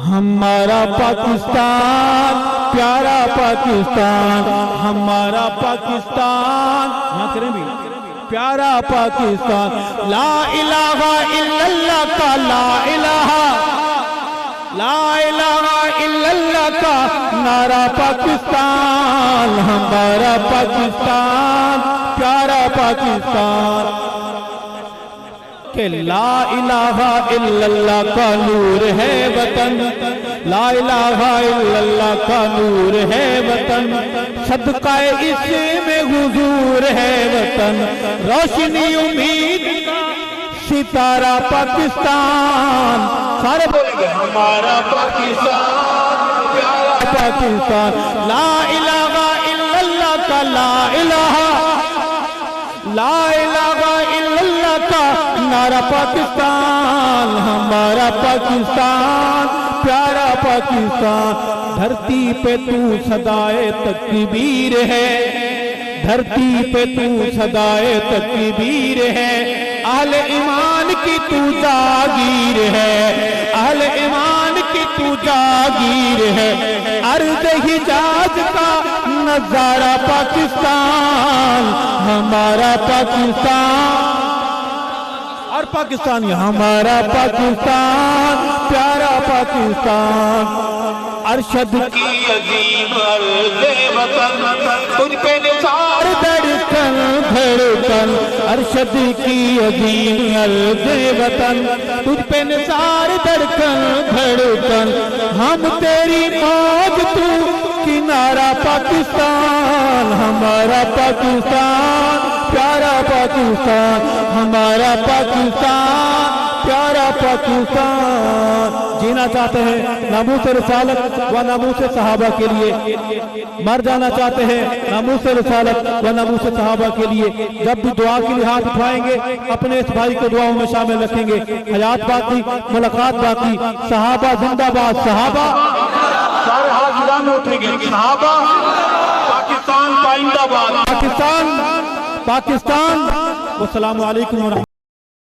ہمارا پاکستان پیارا پاکستان، ہمارا پاکستان، یہاں کریں بھی پیارا پاکستان، لا الہ الا اللہ کا لا الہ الا اللہ کا نعرہ پاکستان، ہمارا پاکستان پیارا پاکستان، کہ لا الہ الا اللہ کا نور ہے وطن، لا الہ الا اللہ کا نور ہے وطن، صدقہ اس میں حضور ہے وطن، روشنی امید کا ستارہ پاکستان، سارے بولیں گے ہمارا پاکستان پیارا پاکستان، لا الہ الا اللہ کا لا الہ الا اللہ کا نعرہ پاکستان، ہمارا پاکستان پیارا پاکستان، دھرتی پہ تو صدائے تکبیر ہے، دھرتی پہ تو صدائے تکبیر ہے، اہل ایمان کی تو جاگیر ہے، اہل ایمان کی تو جاگیر ہے، ارض حجاز کا نظارہ پاکستان، ہمارا پاکستان اور پاکستانی، ہمارا پاکستان پیارا پاکستان، ارشد کی عظیم ارض وطن، تجھ پہ نثار دھڑکن دھڑکن، ارشد کی عظیم ارض وطن، تجھ پہ نثار دھڑکن دھڑکن، ہم تیری موج تو کنارہ پاکستان، ہمارا پاکستان پیارا پاکستان، ہمارا پاکستان پیارا پاکستان، جینا چاہتے ہیں ناموس رسالت و ناموس صحابہ کے لیے، مر جانا چاہتے ہیں ناموس رسالت و ناموس صحابہ کے لیے، جب بھی دعا کے لیے ہاتھ اٹھائیں گے اپنے اس بھائی کو دعاؤں میں شامل رکھیں گے، حیات باقی ملاقات باقی، صحابہ زندہ باد، صحابہ سارے ہاتھ گرا میں اٹھیں گے، صحابہ پاکستان پائندہ باد، پاکستان، والسلام علیکم ورحمۃ اللہ۔